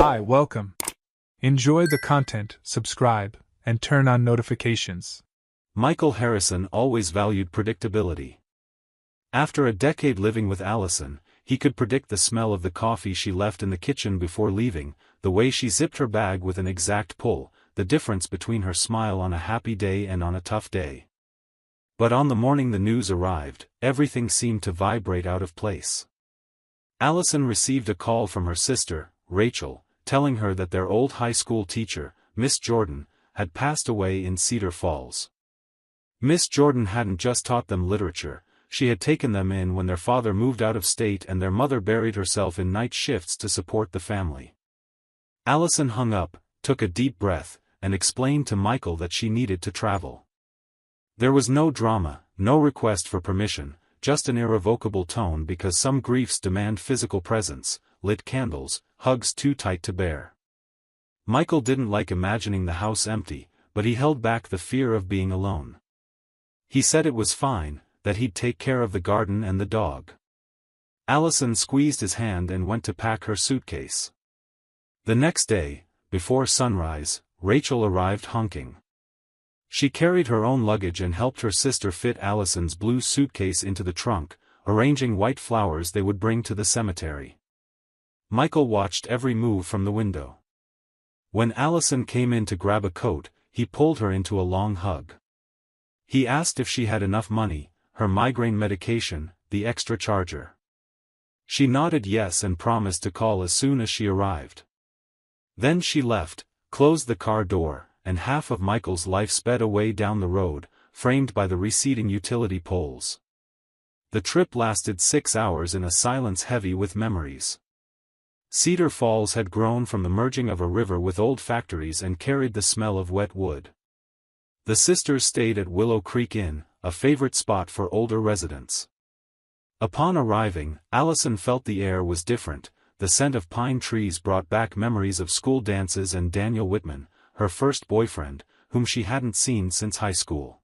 Hi, welcome. Enjoy the content, subscribe, and turn on notifications. Michael Harrison always valued predictability. After a decade living with Allison, he could predict the smell of the coffee she left in the kitchen before leaving, the way she zipped her bag with an exact pull, the difference between her smile on a happy day and on a tough day. But on the morning the news arrived, everything seemed to vibrate out of place. Allison received a call from her sister, Rachel, telling her that their old high school teacher, Miss Jordan, had passed away in Cedar Falls. Miss Jordan hadn't just taught them literature, she had taken them in when their father moved out of state and their mother buried herself in night shifts to support the family. Allison hung up, took a deep breath, and explained to Michael that she needed to travel. There was no drama, no request for permission, just an irrevocable tone because some griefs demand physical presence, lit candles, hugs too tight to bear. Michael didn't like imagining the house empty, but he held back the fear of being alone. He said it was fine, that he'd take care of the garden and the dog. Allison squeezed his hand and went to pack her suitcase. The next day, before sunrise, Rachel arrived honking. She carried her own luggage and helped her sister fit Allison's blue suitcase into the trunk, arranging white flowers they would bring to the cemetery. Michael watched every move from the window. When Allison came in to grab a coat, he pulled her into a long hug. He asked if she had enough money, her migraine medication, the extra charger. She nodded yes and promised to call as soon as she arrived. Then she left, closed the car door, and half of Michael's life sped away down the road, framed by the receding utility poles. The trip lasted 6 hours in a silence heavy with memories. Cedar Falls had grown from the merging of a river with old factories and carried the smell of wet wood. The sisters stayed at Willow Creek Inn, a favorite spot for older residents. Upon arriving, Allison felt the air was different. The scent of pine trees brought back memories of school dances and Daniel Whitman, her first boyfriend, whom she hadn't seen since high school.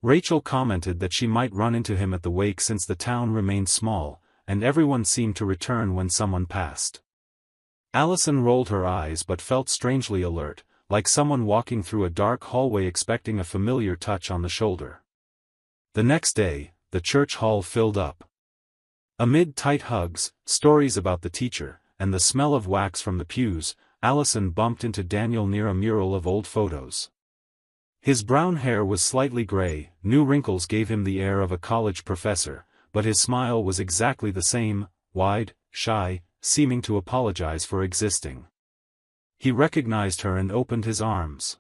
Rachel commented that she might run into him at the wake since the town remained small, and everyone seemed to return when someone passed. Allison rolled her eyes but felt strangely alert, like someone walking through a dark hallway expecting a familiar touch on the shoulder. The next day, the church hall filled up. Amid tight hugs, stories about the teacher, and the smell of wax from the pews, Allison bumped into Daniel near a mural of old photos. His brown hair was slightly gray, new wrinkles gave him the air of a college professor, but his smile was exactly the same, wide, shy, seeming to apologize for existing. He recognized her and opened his arms.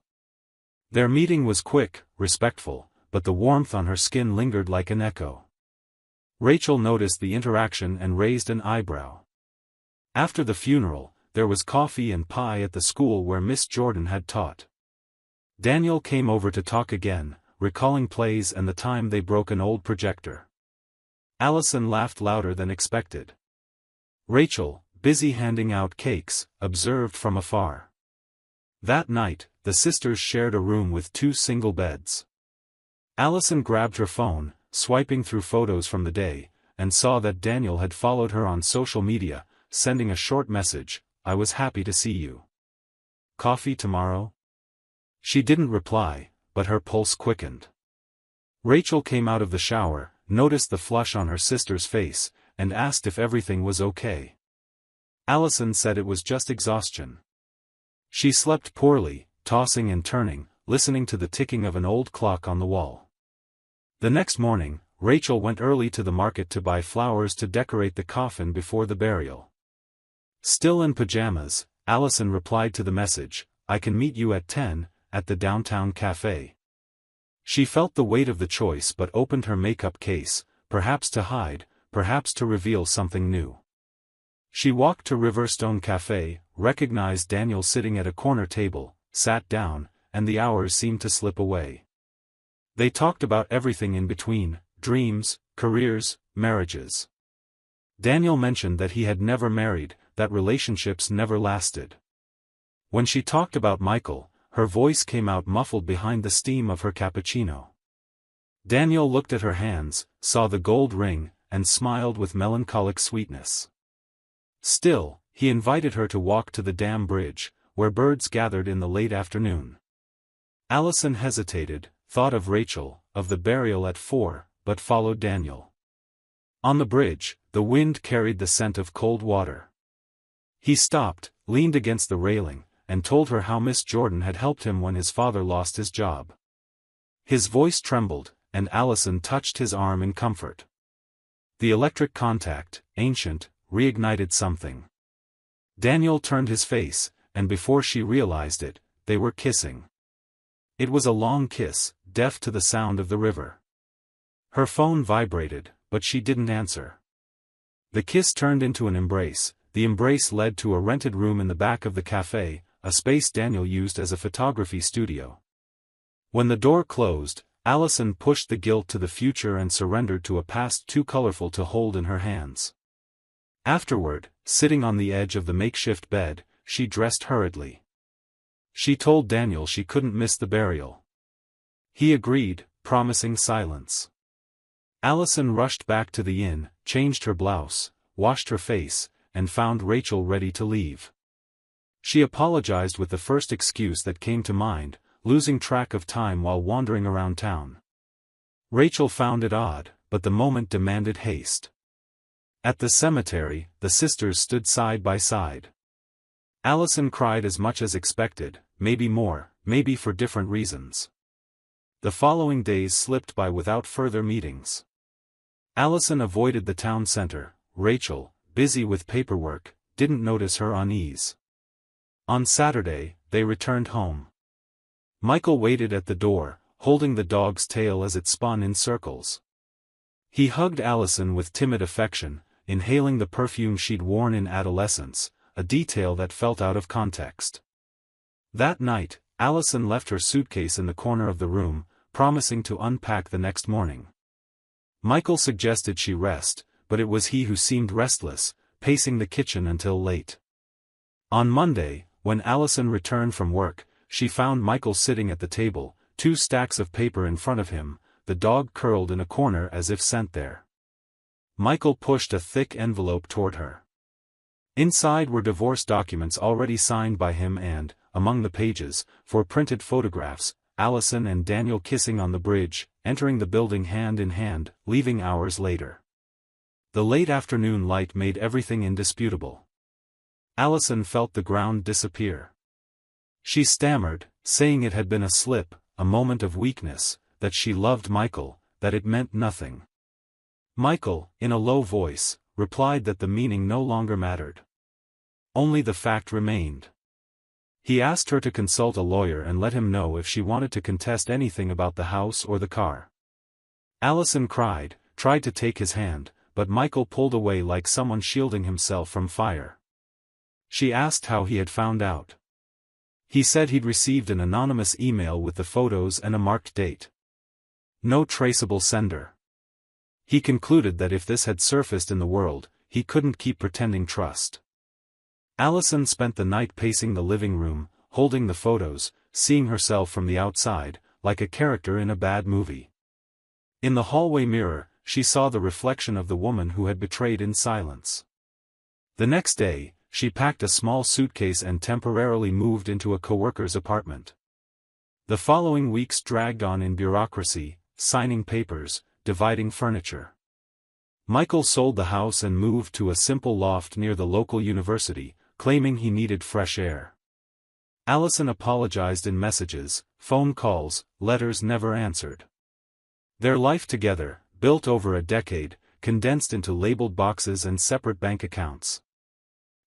Their meeting was quick, respectful, but the warmth on her skin lingered like an echo. Rachel noticed the interaction and raised an eyebrow. After the funeral, there was coffee and pie at the school where Miss Jordan had taught. Daniel came over to talk again, recalling plays and the time they broke an old projector. Allison laughed louder than expected. Rachel, busy handing out cakes, observed from afar. That night, the sisters shared a room with 2 single beds. Allison grabbed her phone, swiping through photos from the day, and saw that Daniel had followed her on social media, sending a short message, "I was happy to see you. Coffee tomorrow?" She didn't reply, but her pulse quickened. Rachel came out of the shower, noticed the flush on her sister's face, and asked if everything was okay. Allison said it was just exhaustion. She slept poorly, tossing and turning, listening to the ticking of an old clock on the wall. The next morning, Rachel went early to the market to buy flowers to decorate the coffin before the burial. Still in pajamas, Allison replied to the message, "I can meet you at 10, at the downtown cafe." She felt the weight of the choice but opened her makeup case, perhaps to hide, perhaps to reveal something new. She walked to Riverstone Cafe, recognized Daniel sitting at a corner table, sat down, and the hours seemed to slip away. They talked about everything in between, dreams, careers, marriages. Daniel mentioned that he had never married, that relationships never lasted. When she talked about Michael, her voice came out muffled behind the steam of her cappuccino. Daniel looked at her hands, saw the gold ring, and smiled with melancholic sweetness. Still, he invited her to walk to the dam bridge, where birds gathered in the late afternoon. Allison hesitated, thought of Rachel, of the burial at 4, but followed Daniel. On the bridge, the wind carried the scent of cold water. He stopped, leaned against the railing, and told her how Miss Jordan had helped him when his father lost his job. His voice trembled, and Allison touched his arm in comfort. The electric contact, ancient, reignited something. Daniel turned his face, and before she realized it, they were kissing. It was a long kiss, deaf to the sound of the river. Her phone vibrated, but she didn't answer. The kiss turned into an embrace. The embrace led to a rented room in the back of the cafe, a space Daniel used as a photography studio. When the door closed, Allison pushed the guilt to the future and surrendered to a past too colorful to hold in her hands. Afterward, sitting on the edge of the makeshift bed, she dressed hurriedly. She told Daniel she couldn't miss the burial. He agreed, promising silence. Allison rushed back to the inn, changed her blouse, washed her face, and found Rachel ready to leave. She apologized with the first excuse that came to mind, losing track of time while wandering around town. Rachel found it odd, but the moment demanded haste. At the cemetery, the sisters stood side by side. Allison cried as much as expected, maybe more, maybe for different reasons. The following days slipped by without further meetings. Allison avoided the town center. Rachel, busy with paperwork, didn't notice her unease. On Saturday, they returned home. Michael waited at the door, holding the dog's tail as it spun in circles. He hugged Allison with timid affection, inhaling the perfume she'd worn in adolescence, a detail that felt out of context. That night, Allison left her suitcase in the corner of the room, promising to unpack the next morning. Michael suggested she rest, but it was he who seemed restless, pacing the kitchen until late. On Monday, when Allison returned from work, she found Michael sitting at the table, 2 stacks of paper in front of him, the dog curled in a corner as if sent there. Michael pushed a thick envelope toward her. Inside were divorce documents already signed by him and, among the pages, 4 printed photographs, Allison and Daniel kissing on the bridge, entering the building hand in hand, leaving hours later. The late afternoon light made everything indisputable. Allison felt the ground disappear. She stammered, saying it had been a slip, a moment of weakness, that she loved Michael, that it meant nothing. Michael, in a low voice, replied that the meaning no longer mattered. Only the fact remained. He asked her to consult a lawyer and let him know if she wanted to contest anything about the house or the car. Allison cried, tried to take his hand, but Michael pulled away like someone shielding himself from fire. She asked how he had found out. He said he'd received an anonymous email with the photos and a marked date. No traceable sender. He concluded that if this had surfaced in the world, he couldn't keep pretending trust. Allison spent the night pacing the living room, holding the photos, seeing herself from the outside, like a character in a bad movie. In the hallway mirror, she saw the reflection of the woman who had betrayed in silence. The next day, she packed a small suitcase and temporarily moved into a coworker's apartment. The following weeks dragged on in bureaucracy, signing papers, dividing furniture. Michael sold the house and moved to a simple loft near the local university, claiming he needed fresh air. Allison apologized in messages, phone calls, letters never answered. Their life together, built over a decade, condensed into labeled boxes and separate bank accounts.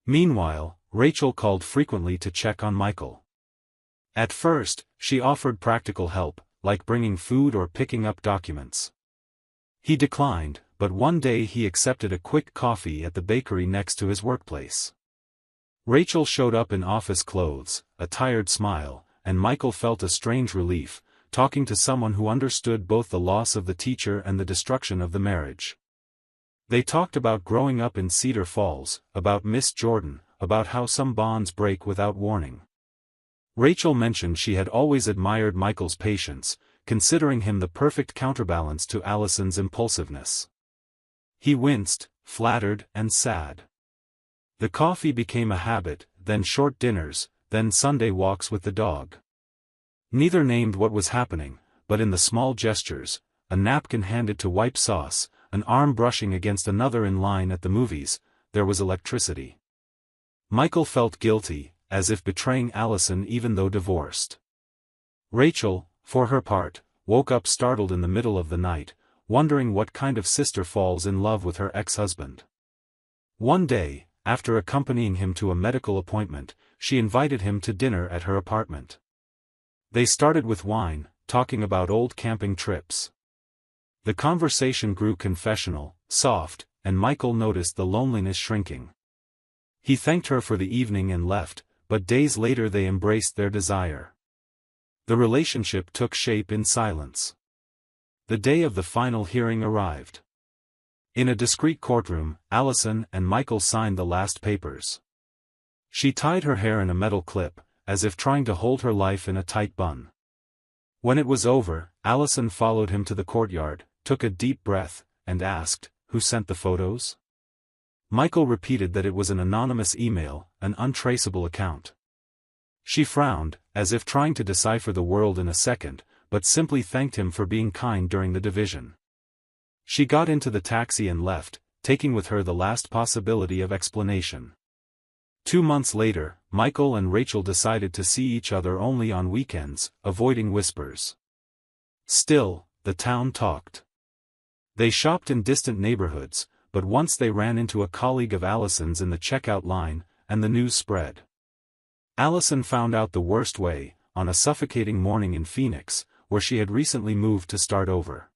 Meanwhile, Rachel called frequently to check on Michael. At first, she offered practical help, like bringing food or picking up documents. He declined, but one day he accepted a quick coffee at the bakery next to his workplace. Rachel showed up in office clothes, a tired smile, and Michael felt a strange relief, talking to someone who understood both the loss of the teacher and the destruction of the marriage. They talked about growing up in Cedar Falls, about Miss Jordan, about how some bonds break without warning. Rachel mentioned she had always admired Michael's patience, considering him the perfect counterbalance to Allison's impulsiveness. He winced, flattered and sad. The coffee became a habit, then short dinners, then Sunday walks with the dog. Neither named what was happening, but in the small gestures, a napkin handed to wipe sauce, an arm brushing against another in line at the movies, there was electricity. Michael felt guilty, as if betraying Allison even though divorced. Rachel, for her part, woke up startled in the middle of the night, wondering what kind of sister falls in love with her ex-husband. One day, after accompanying him to a medical appointment, she invited him to dinner at her apartment. They started with wine, talking about old camping trips. The conversation grew confessional, soft, and Michael noticed the loneliness shrinking. He thanked her for the evening and left, but days later they embraced their desire. The relationship took shape in silence. The day of the final hearing arrived. In a discreet courtroom, Allison and Michael signed the last papers. She tied her hair in a metal clip, as if trying to hold her life in a tight bun. When it was over, Allison followed him to the courtyard, took a deep breath, and asked, "Who sent the photos?" Michael repeated that it was an anonymous email, an untraceable account. She frowned, as if trying to decipher the world in a second, but simply thanked him for being kind during the division. She got into the taxi and left, taking with her the last possibility of explanation. 2 months later, Michael and Rachel decided to see each other only on weekends, avoiding whispers. Still, the town talked. They shopped in distant neighborhoods, but once they ran into a colleague of Allison's in the checkout line, and the news spread. Allison found out the worst way, on a suffocating morning in Phoenix, where she had recently moved to start over.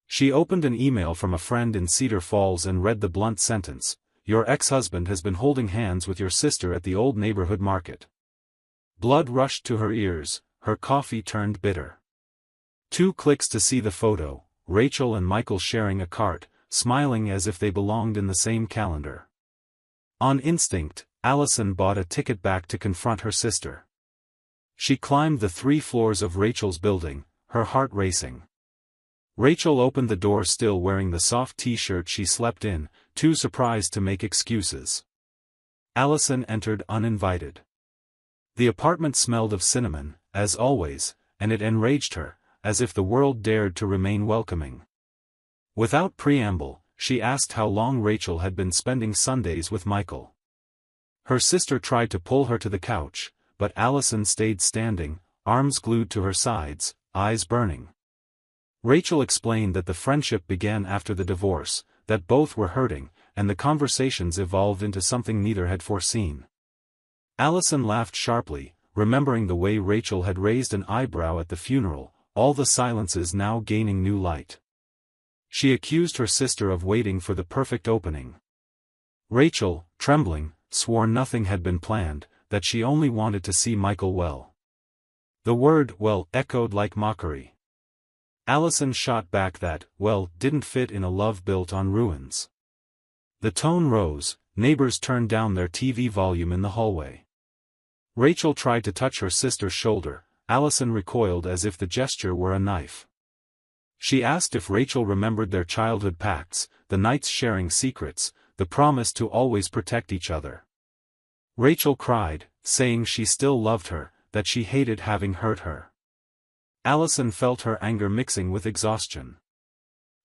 She opened an email from a friend in Cedar Falls and read the blunt sentence, "Your ex-husband has been holding hands with your sister at the old neighborhood market." Blood rushed to her ears, her coffee turned bitter. 2 clicks to see the photo, Rachel and Michael sharing a cart, smiling as if they belonged in the same calendar. On instinct, Allison bought a ticket back to confront her sister. She climbed the 3 floors of Rachel's building, her heart racing. Rachel opened the door still wearing the soft t-shirt she slept in, too surprised to make excuses. Allison entered uninvited. The apartment smelled of cinnamon, as always, and it enraged her, as if the world dared to remain welcoming. Without preamble, she asked how long Rachel had been spending Sundays with Michael. Her sister tried to pull her to the couch, but Allison stayed standing, arms glued to her sides, eyes burning. Rachel explained that the friendship began after the divorce, that both were hurting, and the conversations evolved into something neither had foreseen. Allison laughed sharply, remembering the way Rachel had raised an eyebrow at the funeral, all the silences now gaining new light. She accused her sister of waiting for the perfect opening. Rachel, trembling, swore nothing had been planned, that she only wanted to see Michael well. The word "well" echoed like mockery. Allison shot back that "well" didn't fit in a love built on ruins. The tone rose, neighbors turned down their TV volume in the hallway. Rachel tried to touch her sister's shoulder, Allison recoiled as if the gesture were a knife. She asked if Rachel remembered their childhood pacts, the nights sharing secrets, the promise to always protect each other. Rachel cried, saying she still loved her, that she hated having hurt her. Allison felt her anger mixing with exhaustion.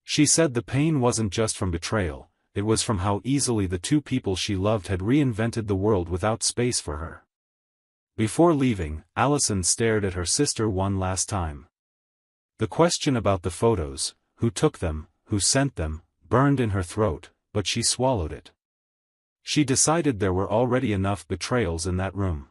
She said the pain wasn't just from betrayal, it was from how easily the 2 people she loved had reinvented the world without space for her. Before leaving, Allison stared at her sister one last time. The question about the photos, who took them, who sent them, burned in her throat, but she swallowed it. She decided there were already enough betrayals in that room.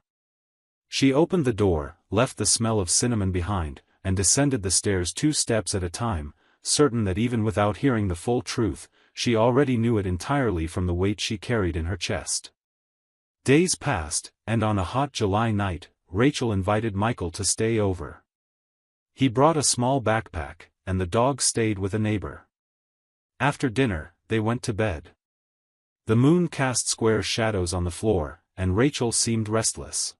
She opened the door, left the smell of cinnamon behind, and descended the stairs 2 steps at a time, certain that even without hearing the full truth, she already knew it entirely from the weight she carried in her chest. Days passed, and on a hot July night, Rachel invited Michael to stay over. He brought a small backpack, and the dog stayed with a neighbor. After dinner, they went to bed. The moon cast square shadows on the floor, and Rachel seemed restless.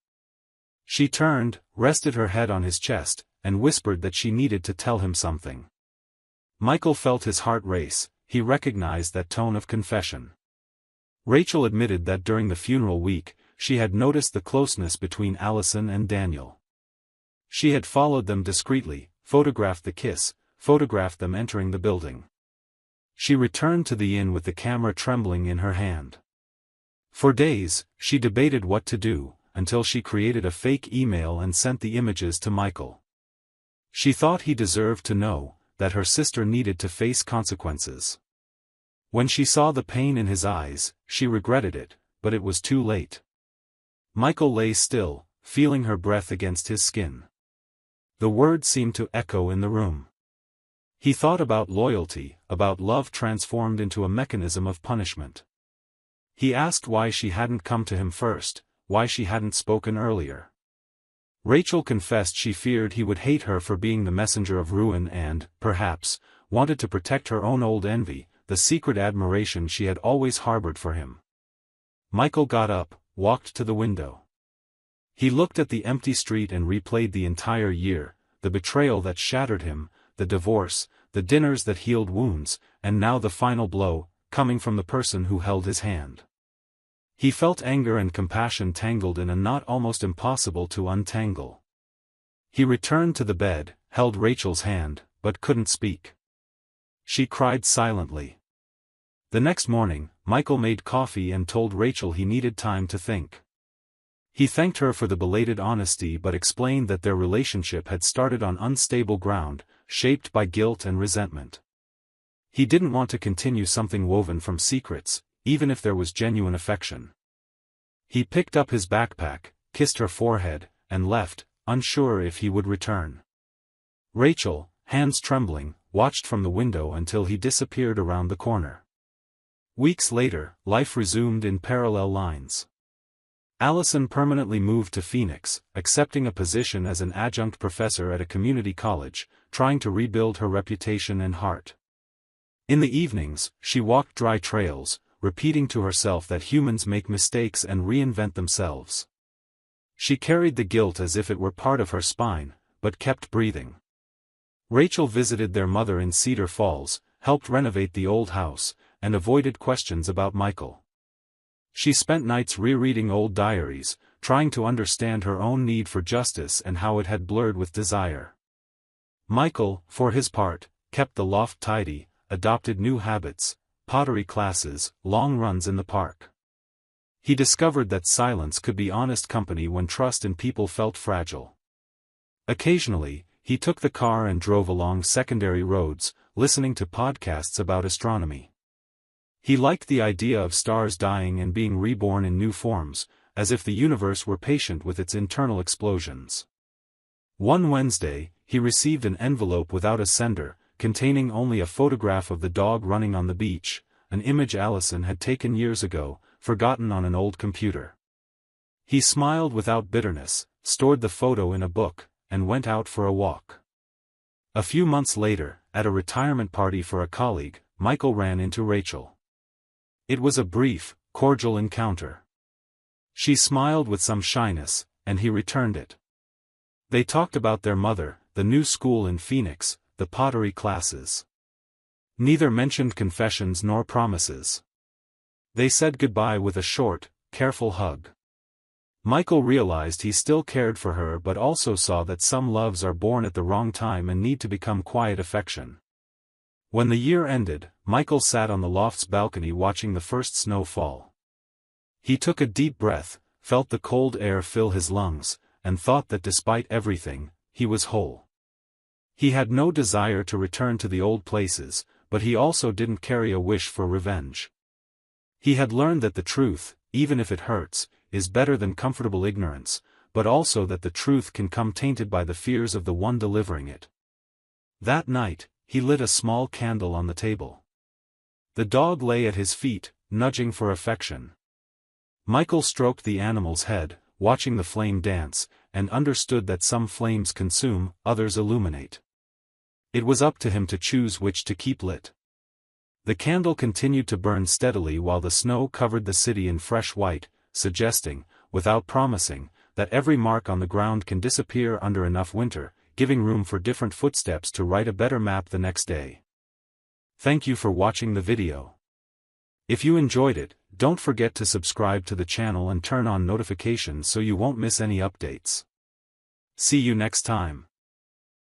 She turned, rested her head on his chest, and whispered that she needed to tell him something. Michael felt his heart race, he recognized that tone of confession. Rachel admitted that during the funeral week, she had noticed the closeness between Allison and Daniel. She had followed them discreetly, photographed the kiss, photographed them entering the building. She returned to the inn with the camera trembling in her hand. For days, she debated what to do, until she created a fake email and sent the images to Michael. She thought he deserved to know that her sister needed to face consequences. When she saw the pain in his eyes, she regretted it, but it was too late. Michael lay still, feeling her breath against his skin. The words seemed to echo in the room. He thought about loyalty, about love transformed into a mechanism of punishment. He asked why she hadn't come to him first, why she hadn't spoken earlier. Rachel confessed she feared he would hate her for being the messenger of ruin and, perhaps, wanted to protect her own old envy, the secret admiration she had always harbored for him. Michael got up, walked to the window. He looked at the empty street and replayed the entire year, the betrayal that shattered him, the divorce, the dinners that healed wounds, and now the final blow, coming from the person who held his hand. He felt anger and compassion tangled in a knot almost impossible to untangle. He returned to the bed, held Rachel's hand, but couldn't speak. She cried silently. The next morning, Michael made coffee and told Rachel he needed time to think. He thanked her for the belated honesty but explained that their relationship had started on unstable ground, shaped by guilt and resentment. He didn't want to continue something woven from secrets, even if there was genuine affection. He picked up his backpack, kissed her forehead, and left, unsure if he would return. Rachel, hands trembling, watched from the window until he disappeared around the corner. Weeks later, life resumed in parallel lines. Allison permanently moved to Phoenix, accepting a position as an adjunct professor at a community college, trying to rebuild her reputation and heart. In the evenings, she walked dry trails, repeating to herself that humans make mistakes and reinvent themselves. She carried the guilt as if it were part of her spine, but kept breathing. Rachel visited their mother in Cedar Falls, helped renovate the old house, and avoided questions about Michael. She spent nights rereading old diaries, trying to understand her own need for justice and how it had blurred with desire. Michael, for his part, kept the loft tidy, adopted new habits, pottery classes, long runs in the park. He discovered that silence could be honest company when trust in people felt fragile. Occasionally, he took the car and drove along secondary roads, listening to podcasts about astronomy. He liked the idea of stars dying and being reborn in new forms, as if the universe were patient with its internal explosions. One Wednesday, he received an envelope without a sender, containing only a photograph of the dog running on the beach, an image Allison had taken years ago, forgotten on an old computer. He smiled without bitterness, stored the photo in a book, and went out for a walk. A few months later, at a retirement party for a colleague, Michael ran into Rachel. It was a brief, cordial encounter. She smiled with some shyness, and he returned it. They talked about their mother, the new school in Phoenix, the pottery classes. Neither mentioned confessions nor promises. They said goodbye with a short, careful hug. Michael realized he still cared for her but also saw that some loves are born at the wrong time and need to become quiet affection. When the year ended, Michael sat on the loft's balcony watching the first snow fall. He took a deep breath, felt the cold air fill his lungs, and thought that despite everything, he was whole. He had no desire to return to the old places, but he also didn't carry a wish for revenge. He had learned that the truth, even if it hurts, is better than comfortable ignorance, but also that the truth can come tainted by the fears of the one delivering it. That night, he lit a small candle on the table. The dog lay at his feet, nudging for affection. Michael stroked the animal's head, watching the flame dance, and understood that some flames consume, others illuminate. It was up to him to choose which to keep lit. The candle continued to burn steadily while the snow covered the city in fresh white, suggesting, without promising, that every mark on the ground can disappear under enough winter, giving room for different footsteps to write a better map the next day. Thank you for watching the video. If you enjoyed it, Don't forget to subscribe to the channel and turn on notifications so you won't miss any updates. See you next time.